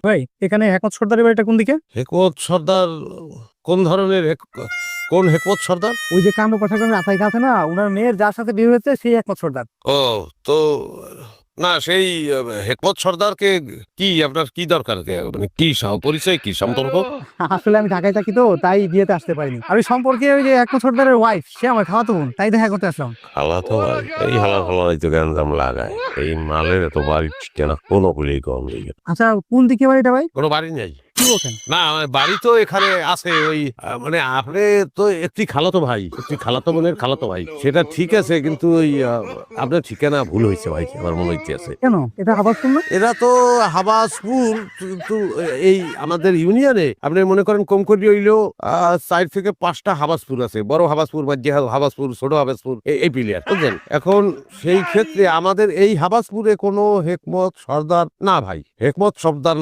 ভাই এখানে হেকমত সর্দারের বাড়িটা কোন দিকে? হেকমত সর্দার কোন ধরনের কোন হেকমত সর্দার? ওই যে কান্ড পাঠাগারের আতাই আছে না, ওনার মেয়ের যার সাথে বিয়ে হয়েছে সেই হেকমত সর্দার। ও, তো না সেই হেকমত সর্দারকে কি আপনার কি দরকার, মানে কি পরিচয়, কি সম্পর্ক? আসলে আমি ঢাকায় থাকি তো, তাই বিয়েতে আসতে পারিনি। আর ওই সম্পর্কে ওই যে হেকমত সর্দারের ওয়াইফ, সে আমার খাওয়াতো বোন, তাই দেখা করতে আসলাম। হালাতো ভাই, এই হালাই তো গ্যাঞ্জাম লাগায়। এই মালের এত বাড়ি কেনা কোনো বলেই কম নেই। আচ্ছা কোন দিকে বাড়িটা ভাই? কোনো বাড়ি নেই। কি বলছেন? না আমার বাড়ি তো এখানে আছে, ওই মানে আপনি তো একটি খালাতো ভাই, একটি খালাতো বোনের খালাতো ভাই, সেটা ঠিক আছে, কিন্তু ওই আপনার ঠিকানা ভুল হয়েছে ভাই, আমার মনে হচ্ছে। কেন, এটা হাবাসপুর না? এরা তো হাবাসপুর, কিন্তু এই আমাদের ইউনিয়নে আপনি মনে করেন কম করে হইলেও 4 থেকে 5টা হাবাসপুর আছে, বড় হাবাসপুর, মাঝে হাবাসপুর, ছোট হাবাসপুর, এই প্লেয়ার বুঝলেন। এখন সেই ক্ষেত্রে আমাদের এই হাবাসপুরে কোনো হেকমত সর্দার না ভাই, হেকমত সর্দার